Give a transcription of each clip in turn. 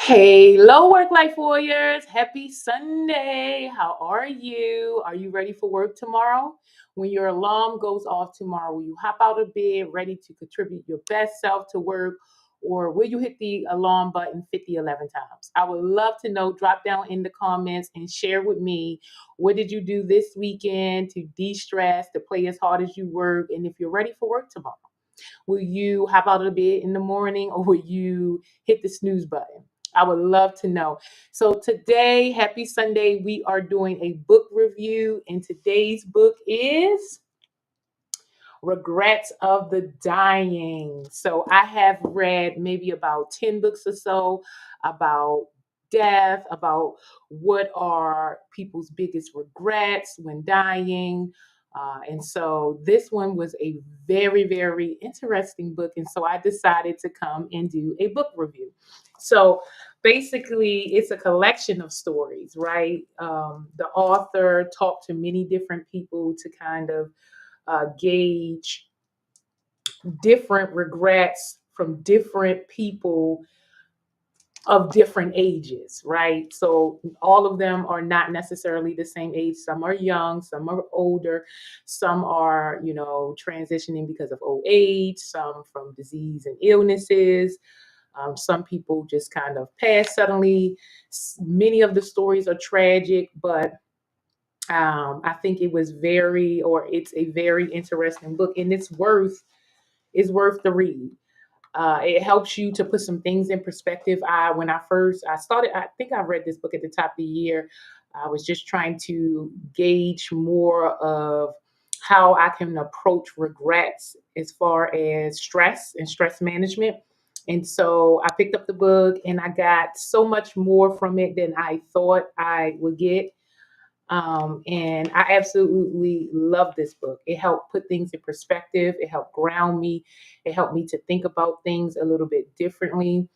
Hello, work life warriors. Happy Sunday. How are you? Are you ready for work tomorrow? When your alarm goes off tomorrow, will you hop out of bed ready to contribute your best self to work? Or will you hit the alarm button 11 times? I would love to know. Drop down in the comments and share with me what did you do this weekend to de stress, to play as hard as you work, and if you're ready for work tomorrow. Will you hop out of the bed in the morning or will you hit the snooze button? I would love to know. So, today, happy Sunday, we are doing a book review, and today's book is Regrets of the Dying. So, I have read maybe about 10 books or so about death, about what are people's biggest regrets when dying. And so this one was a very, very interesting book. And so I decided to come and do a book review. So basically, it's a collection of stories, right? The author talked to many different people to kind of gauge different regrets from different people of different ages, right? So all of them are not necessarily the same age. Some are young, some are older, some are, transitioning because of old age, some from disease and illnesses. Some people just kind of pass suddenly. Many of the stories are tragic, but I think it's a very interesting book, and it's worth the read. It helps you to put some things in perspective. When I started, I think I read this book at the top of the year. I was just trying to gauge more of how I can approach regrets as far as stress and stress management. And so I picked up the book and I got so much more from it than I thought I would get. And I absolutely love this book. It helped put things in perspective. It helped ground me. It helped me to think about things a little bit differently.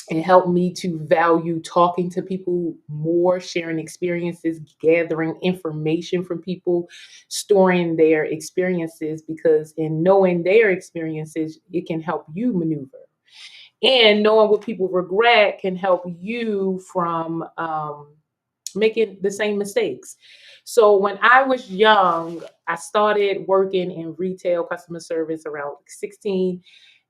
It helped me to value talking to people more, sharing experiences, gathering information from people, storing their experiences, because in knowing their experiences, it can help you maneuver. And knowing what people regret can help you from making the same mistakes. So when I was young, I started working in retail customer service around 16,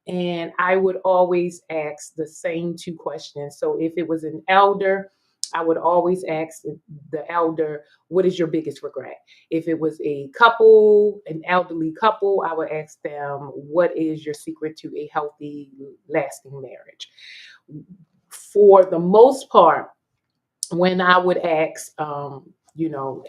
and I would always ask the same two questions. So if it was an elder, I would always ask the elder, what is your biggest regret? If it was a couple, an elderly couple, I would ask them, what is your secret to a healthy, lasting marriage? For the most part, when I would ask,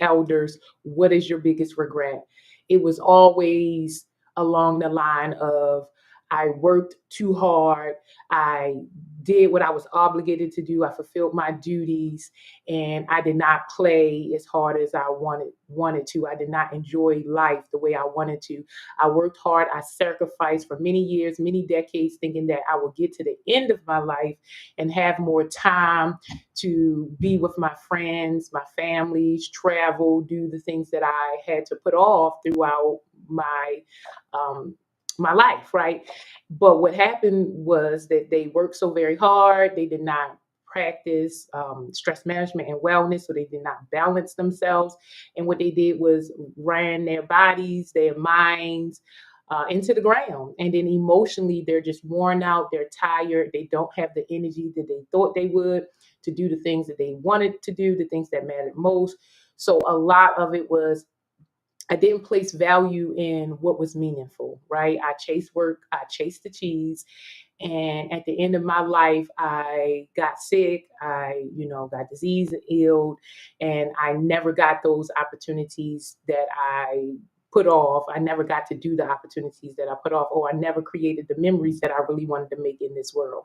elders, what is your biggest regret? It was always along the line of, I worked too hard. I did what I was obligated to do. I fulfilled my duties, and I did not play as hard as I wanted to. I did not enjoy life the way I wanted to. I worked hard. I sacrificed for many years, many decades, thinking that I would get to the end of my life and have more time to be with my friends, my families, travel, do the things that I had to put off throughout um, my life, right? But what happened was that they worked so very hard, they did not practice stress management and wellness, so they did not balance themselves. And what they did was ran their bodies, their minds, into the ground. And then emotionally, they're just worn out, they're tired, they don't have the energy that they thought they would to do the things that they wanted to do, the things that mattered most. So a lot of it was, I didn't place value in what was meaningful, right? I chased work, I chased the cheese. And at the end of my life, I got sick, got disease and ill, and I never got those opportunities that I put off. I never got to do the opportunities that I put off, or I never created the memories that I really wanted to make in this world.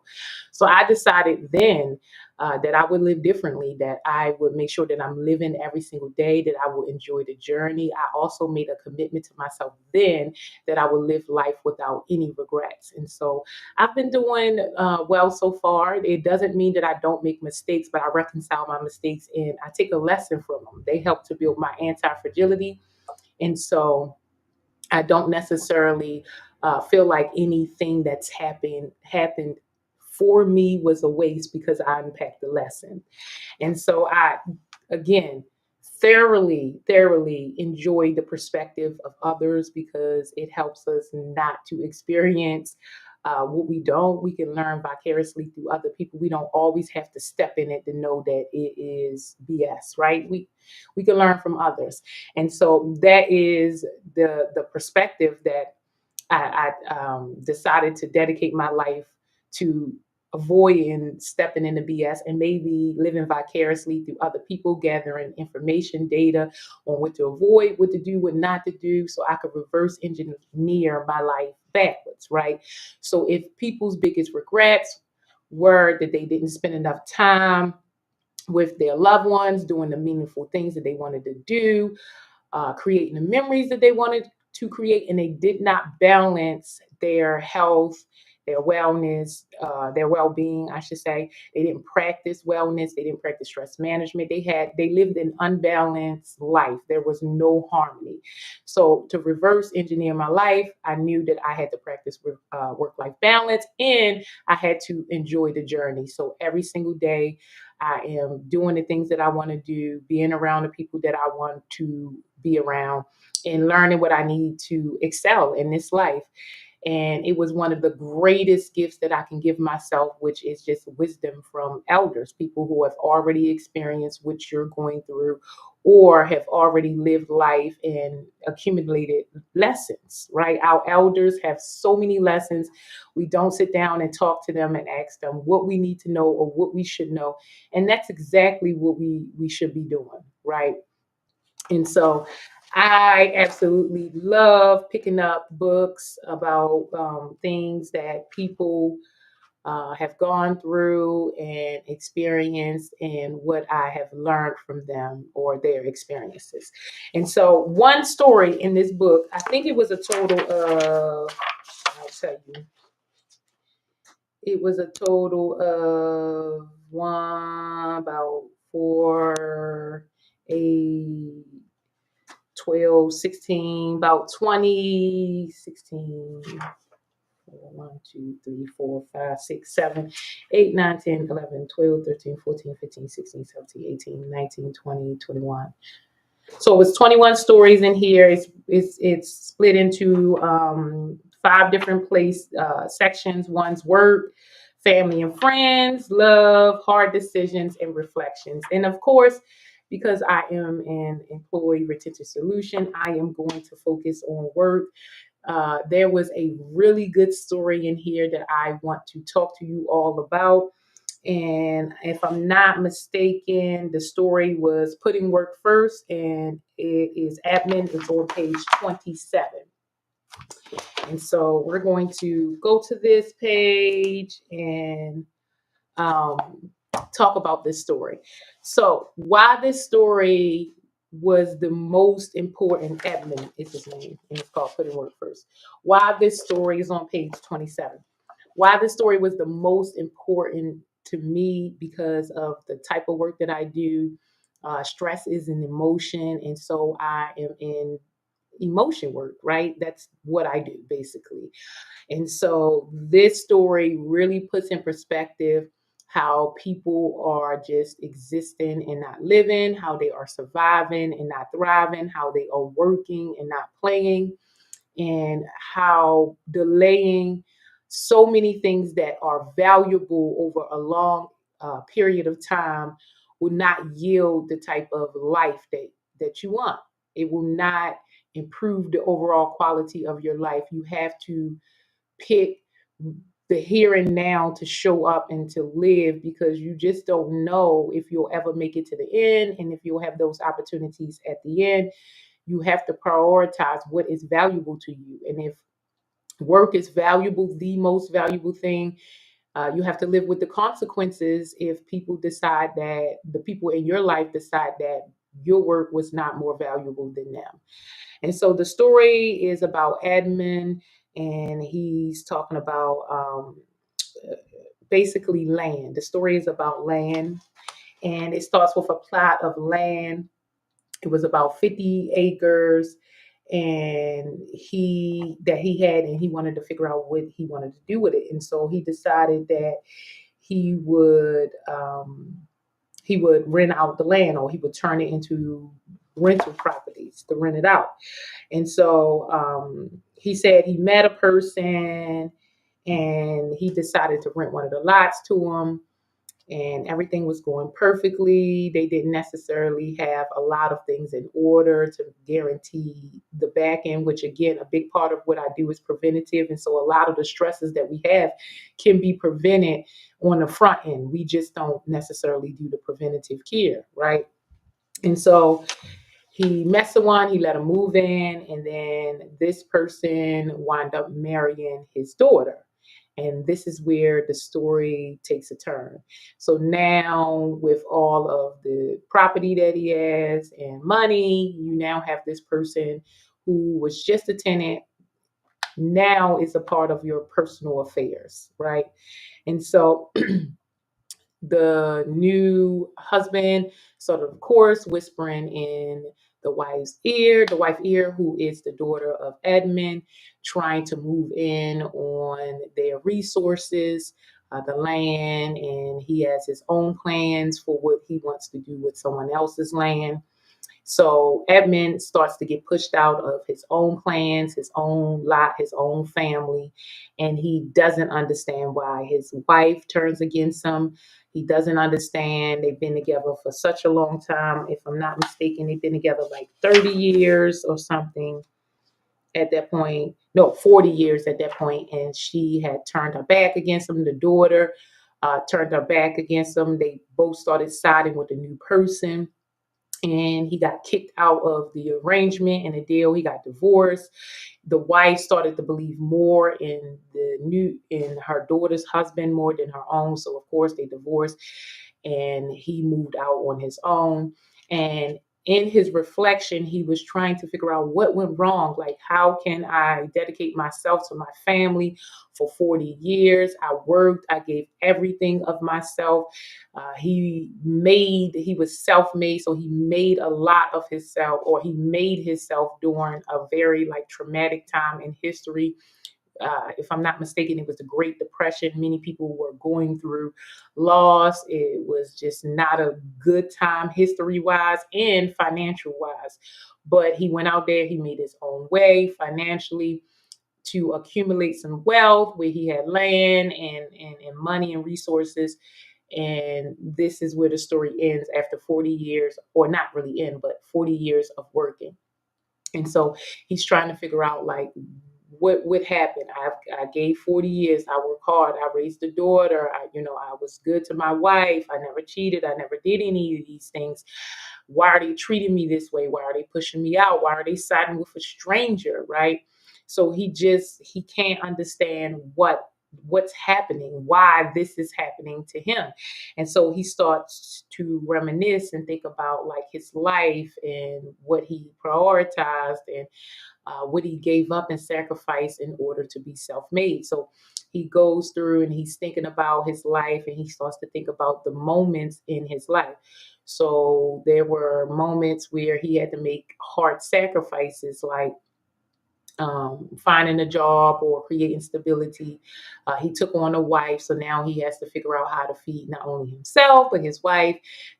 So I decided then that I would live differently, that I would make sure that I'm living every single day, that I will enjoy the journey. I also made a commitment to myself then that I would live life without any regrets. And so I've been doing well so far. It doesn't mean that I don't make mistakes, but I reconcile my mistakes and I take a lesson from them. They help to build my anti fragility. And so I don't necessarily feel like anything that's happened for me was a waste because I unpacked the lesson. And so I, again, thoroughly enjoy the perspective of others because it helps us not to experience what we don't. We can learn vicariously through other people. We don't always have to step in it to know that it is BS, right? We can learn from others, and so that is the perspective that I decided to dedicate my life to avoiding stepping into BS and maybe living vicariously through other people, gathering information, data on what to avoid, what to do, what not to do, so I could reverse engineer my life backwards, right? So if people's biggest regrets were that they didn't spend enough time with their loved ones, doing the meaningful things that they wanted to do, creating the memories that they wanted to create, and they did not balance their health, their wellness, their well-being, I should say. They didn't practice wellness. They didn't practice stress management. They lived an unbalanced life. There was no harmony. So to reverse engineer my life, I knew that I had to practice work-life balance, and I had to enjoy the journey. So every single day, I am doing the things that I want to do, being around the people that I want to be around, and learning what I need to excel in this life. And it was one of the greatest gifts that I can give myself, which is just wisdom from elders, people who have already experienced what you're going through or have already lived life and accumulated lessons, right? Our elders have so many lessons. We don't sit down and talk to them and ask them what we need to know or what we should know. And that's exactly what we should be doing, right? And so I absolutely love picking up books about things that people have gone through and experienced and what I have learned from them or their experiences. And so, one story in this book, I think it was a total of, I'll tell you, it was a total of about 12, 16, about 20, 16, 1, 2, 3, 4, 5, 6, 7, 8, 9, 10, 11, 12, 13, 14, 15, 16, 17, 18, 19, 20, 21. So it was 21 stories in here. It's split into 5 different sections. One's work, family and friends, love, hard decisions, and reflections. And of course, because I am an employee retention solution, I am going to focus on work. There was a really good story in here that I want to talk to you all about. And if I'm not mistaken, the story was putting work first, and it is admin. It's on page 27. And so we're going to go to this page and talk about this story. So why this story was the most important, admin is his name, and it's called Putting Work First. Why this story is on page 27. Why this story was the most important to me because of the type of work that I do. Stress is an emotion, and so I am in emotion work, right? That's what I do basically. And so this story really puts in perspective how people are just existing and not living, how they are surviving and not thriving, how they are working and not playing, and how delaying so many things that are valuable over a long period of time will not yield the type of life that you want. It will not improve the overall quality of your life. You have to pick the here and now to show up and to live, because you just don't know if you'll ever make it to the end and if you'll have those opportunities at the end. You have to prioritize what is valuable to you. And if work is valuable, the most valuable thing, you have to live with the consequences if people decide that the people in your life decide that your work was not more valuable than them. And so the story is about admin, and he's talking about basically land. The story is about land, and it starts with a plot of land. It was about 50 acres, and he had, and he wanted to figure out what he wanted to do with it. And so he decided that he would rent out the land, or he would turn it into rental properties to rent it out. And so he said he met a person and he decided to rent one of the lots to him, and everything was going perfectly. They didn't necessarily have a lot of things in order to guarantee the back end, which again, a big part of what I do is preventative. And so a lot of the stresses that we have can be prevented on the front end. We just don't necessarily do the preventative care, right? And so he met someone, he let him move in, and then this person wound up marrying his daughter. And this is where the story takes a turn. So now, with all of the property that he has and money, you now have this person who was just a tenant, now is a part of your personal affairs, right? And so the new husband sort of course whispering in the wife ear, who is the daughter of Edmund, trying to move in on their resources, the land, and he has his own plans for what he wants to do with someone else's land. So Edmund starts to get pushed out of his own plans, his own lot, his own family, and he doesn't understand why his wife turns against him. He doesn't understand. They've been together for such a long time. If I'm not mistaken, they've been together like 30 years or something at that point. No, 40 years at that point, and she had turned her back against him. The daughter turned her back against him. They both started siding with a new person, and he got kicked out of the arrangement and the deal. He got divorced. The wife started to believe more in her daughter's husband more than her own. So of course they divorced, and he moved out on his own. And in his reflection, he was trying to figure out what went wrong. Like, how can I dedicate myself to my family for 40 years? I worked, I gave everything of myself. He was self-made, so he made a lot of himself, or he made himself during a very like traumatic time in history. If I'm not mistaken, it was the Great Depression. Many people were going through loss. It was just not a good time history wise and financial wise. But he went out there, he made his own way financially to accumulate some wealth where he had land and money and resources. And this is where the story ends after 40 years, or not really end, but 40 years of working. And so he's trying to figure out like what happened. I gave 40 years. I worked hard. I raised a daughter. I was good to my wife. I never cheated. I never did any of these things. Why are they treating me this way? Why are they pushing me out? Why are they siding with a stranger? Right. So he can't understand what's happening, why this is happening to him. And so he starts to reminisce and think about like his life and what he prioritized and what he gave up and sacrificed in order to be self-made. So he goes through and he's thinking about his life, and he starts to think about the moments in his life. So there were moments where he had to make hard sacrifices, like finding a job or creating stability. He took on a wife, so now he has to figure out how to feed not only himself but his wife.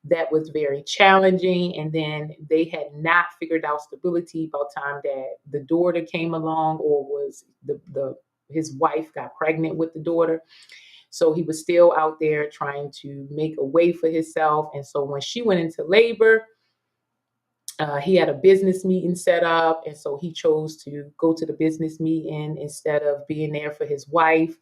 That was very challenging. And then they had not figured out stability by the time that the daughter came along, or was the his wife got pregnant with the daughter. So he was still out there trying to make a way for himself. And so when she went into labor, he had a business meeting set up, and so he chose to go to the business meeting instead of being there for his wife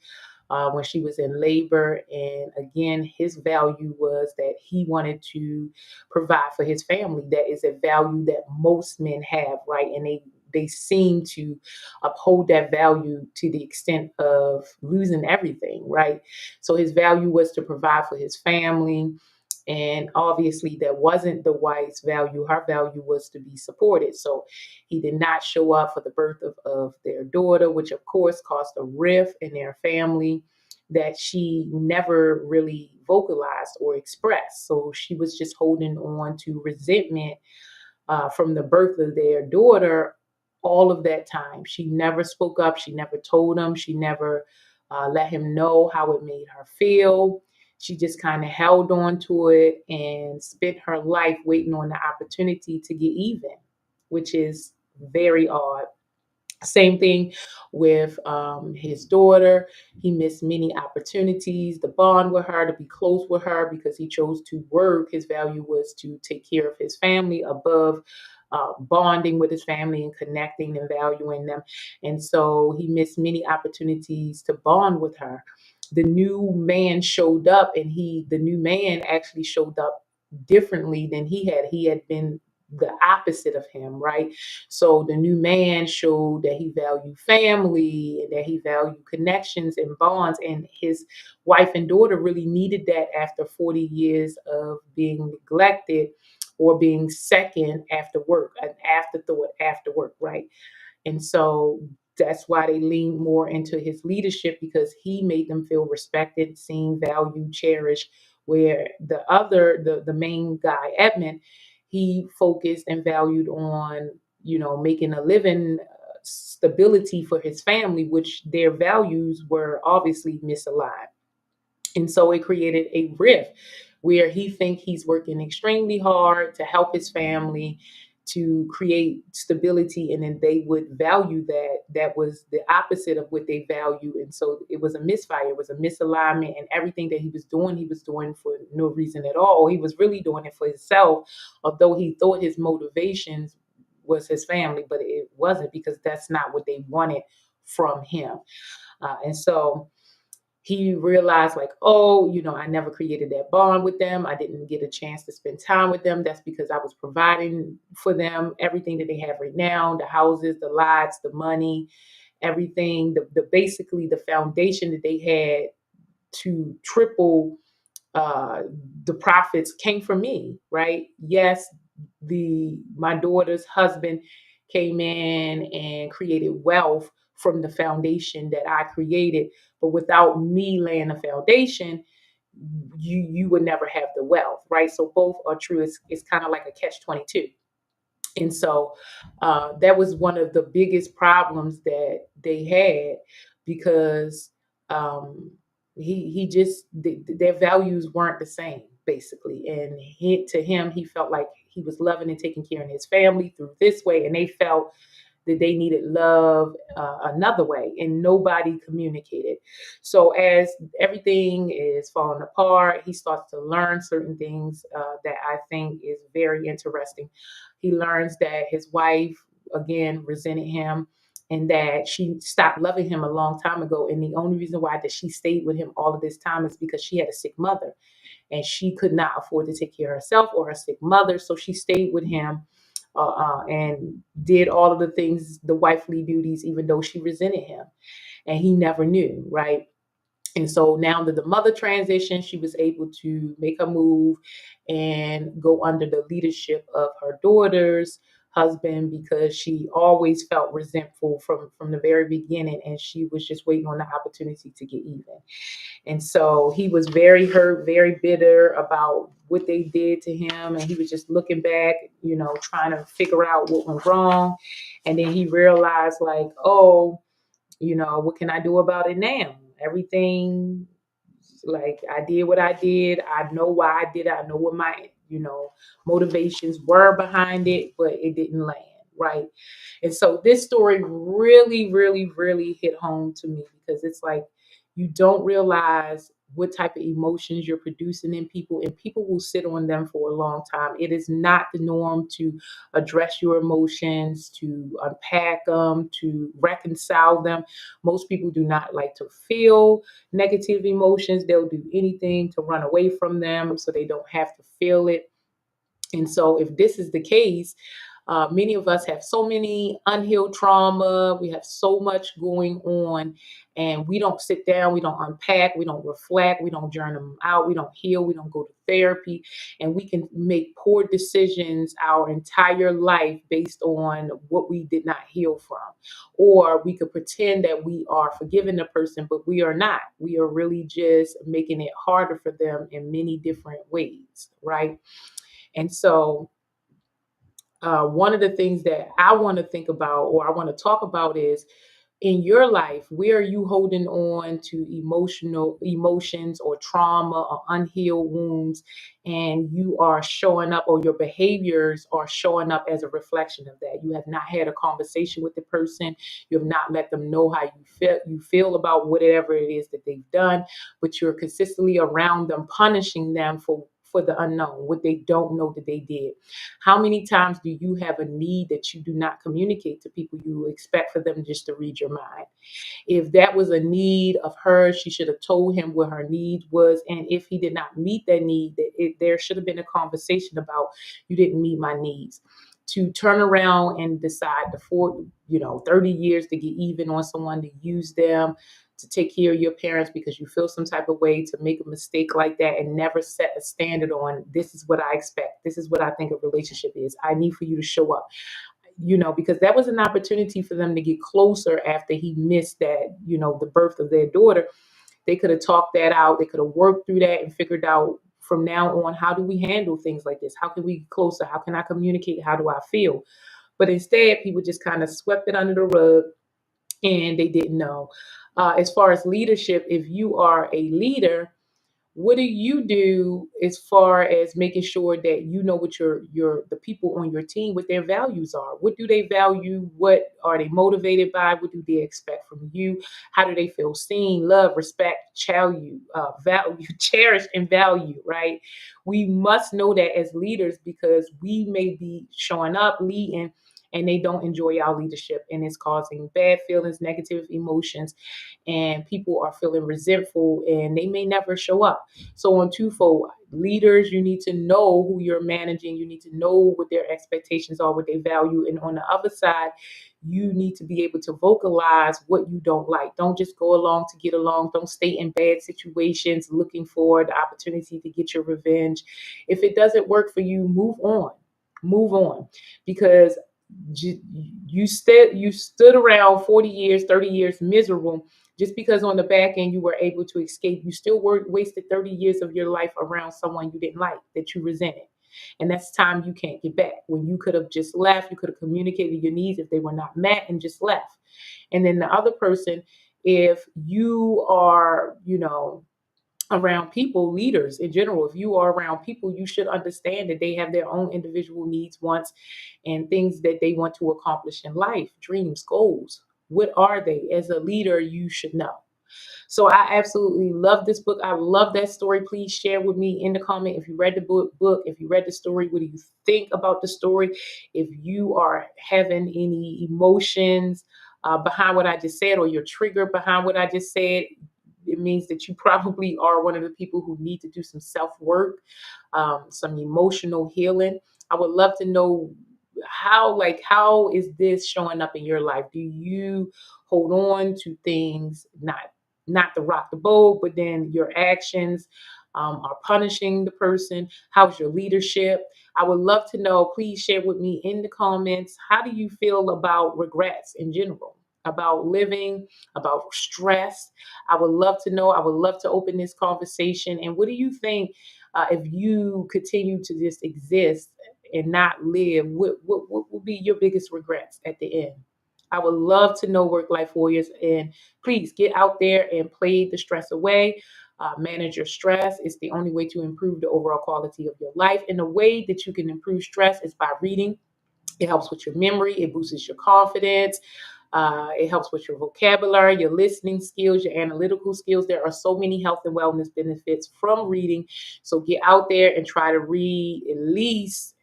when she was in labor. And again, his value was that he wanted to provide for his family. That is a value that most men have, right? And they seem to uphold that value to the extent of losing everything, right? So his value was to provide for his family. And obviously, that wasn't the wife's value. Her value was to be supported. So he did not show up for the birth of their daughter, which of course caused a rift in their family that she never really vocalized or expressed. So she was just holding on to resentment from the birth of their daughter all of that time. She never spoke up. She never told him. She never let him know how it made her feel. She just kind of held on to it and spent her life waiting on the opportunity to get even, which is very odd. Same thing with his daughter. He missed many opportunities to bond with her, to be close with her, because he chose to work. His value was to take care of his family above bonding with his family and connecting and valuing them. And so he missed many opportunities to bond with her. The new man showed up, and the new man actually showed up differently than he had. He had been the opposite of him, right? So the new man showed that he valued family and that he valued connections and bonds. And his wife and daughter really needed that after 40 years of being neglected or being second after work, an afterthought after work, right? And so that's why they leaned more into his leadership, because he made them feel respected, seen, valued, cherished. Where the main guy, Edmund, he focused and valued on, making a living, stability for his family, which their values were obviously misaligned. And so it created a rift where he think he's working extremely hard to help his family, to create stability, and then they would value that was the opposite of what they value. And so it was a misfire, it was a misalignment, and everything that he was doing for no reason at all. He was really doing it for himself, although he thought his motivations was his family, but it wasn't, because that's not what they wanted from him. And so he realized, like, oh, I never created that bond with them. I didn't get a chance to spend time with them. That's because I was providing for them everything that they have right now: the houses, the lots, the money, everything, the basically the foundation that they had to triple uh, the profits came from me, right? Yes, my daughter's husband came in and created wealth from the foundation that I created, but without me laying the foundation, you would never have the wealth, right? So both are true. It's kind of like a catch 22. And so that was one of the biggest problems that they had, because um, he just their values weren't the same, basically. And to him, he felt like he was loving and taking care of his family through this way, and they felt that they needed love another way, and nobody communicated. So as everything is falling apart, he starts to learn certain things that I think is very interesting. He learns that his wife, again, resented him, and that she stopped loving him a long time ago. And the only reason why that she stayed with him all of this time is because she had a sick mother, and she could not afford to take care of herself or her sick mother. So she stayed with him and did all of the things, the wifely duties, even though she resented him. And he never knew, right? And so now that the mother transitioned, she was able to make a move and go under the leadership of her daughter's husband, because she always felt resentful from the very beginning, and she was just waiting on the opportunity to get even. And so he was very hurt, very bitter about what they did to him. And he was just looking back, trying to figure out what went wrong. And then he realized, like, oh, what can I do about it now? Everything, like, I did what I did. I know why I did it. I know what my, motivations were behind it, but it didn't land, right? And so this story really, really, really hit home to me, because it's like you don't realize what type of emotions you're producing in people, and people will sit on them for a long time. It is not the norm to address your emotions, to unpack them, to reconcile them. Most people do not like to feel negative emotions. They'll do anything to run away from them so they don't have to feel it. And so, if this is the case, many of us have so many unhealed trauma. We have so much going on, and we don't sit down, we don't unpack, we don't reflect, we don't journal them out, we don't heal, we don't go to therapy, and we can make poor decisions our entire life based on what we did not heal from. Or we could pretend that we are forgiving the person, but we are not. We are really just making it harder for them in many different ways, right? And so one of the things that I want to think about or I want to talk about is in your life, where are you holding on to emotional emotions or trauma or unhealed wounds, and you are showing up, or your behaviors are showing up as a reflection of that. You have not had a conversation with the person. You have not let them know how you feel about whatever it is that they've done, but you're consistently around them, punishing them for the unknown, what they don't know that they did. How many times do you have a need that you do not communicate to people? You expect for them just to read your mind. If that was a need of hers, she should have told him what her need was. And if he did not meet that need, there should have been a conversation about, you didn't meet my needs. To turn around and decide to 30 years to get even on someone, to use them, to take care of your parents because you feel some type of way, to make a mistake like that and never set a standard on, this is what I expect. This is what I think a relationship is. I need for you to show up, because that was an opportunity for them to get closer after he missed that, the birth of their daughter. They could have talked that out. They could have worked through that and figured out from now on, how do we handle things like this? How can we get closer? How can I communicate? How do I feel? But instead, people just kind of swept it under the rug and they didn't know. As far as leadership, if you are a leader, what do you do as far as making sure that you know what the people on your team, what their values are? What do they value? What are they motivated by? What do they expect from you? How do they feel seen, love, respect, value, cherished, and value? Right? We must know that as leaders, because we may be showing up, leading, and they don't enjoy our leadership, and it's causing bad feelings, negative emotions, and people are feeling resentful, and they may never show up. So on twofold, leaders, you need to know who you're managing. You need to know what their expectations are, what they value. And on the other side, you need to be able to vocalize what you don't like. Don't just go along to get along. Don't stay in bad situations looking for the opportunity to get your revenge. If it doesn't work for you, move on. Move on. Because you stood around 40 years, 30 years miserable, just because on the back end you were able to escape. You still wasted 30 years of your life around someone you didn't like, that you resented. And that's time you can't get back. When you could have just left, you could have communicated your needs if they were not met and just left. And then the other person, if you are, around people, leaders in general, if you are around people, you should understand that they have their own individual needs, wants, and things that they want to accomplish in life, dreams, goals. What are they? As a leader, you should know. So I absolutely love this book. I love that story. Please share with me in the comment if you read the book, if you read the story, what do you think about the story? If you are having any emotions behind what I just said, or you're triggered behind what I just said, it means that you probably are one of the people who need to do some self-work, some emotional healing. I would love to know how is this showing up in your life? Do you hold on to things, not to rock the boat, but then your actions are punishing the person? How's your leadership? I would love to know. Please share with me in the comments. How do you feel about regrets in general, about living, about stress? I would love to know. I would love to open this conversation. And what do you think, if you continue to just exist and not live, what will be your biggest regrets at the end? I would love to know, work life warriors. And please get out there and play the stress away. Manage your stress. It's the only way to improve the overall quality of your life. And the way that you can improve stress is by reading. It helps with your memory. It boosts your confidence. It helps with your vocabulary, your listening skills, your analytical skills. There are so many health and wellness benefits from reading. So get out there and try to read at least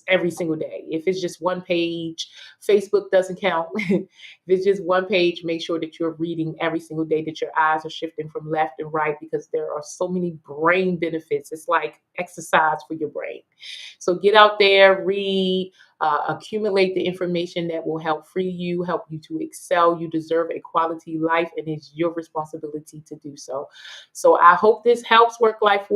every single day. If it's just one page, Facebook doesn't count. If it's just one page, make sure that you're reading every single day, that your eyes are shifting from left and right, because there are so many brain benefits. It's like exercise for your brain. So get out there, read, accumulate the information that will help free you, help you to excel. You deserve a quality life, and it's your responsibility to do so. So I hope this helps, work life.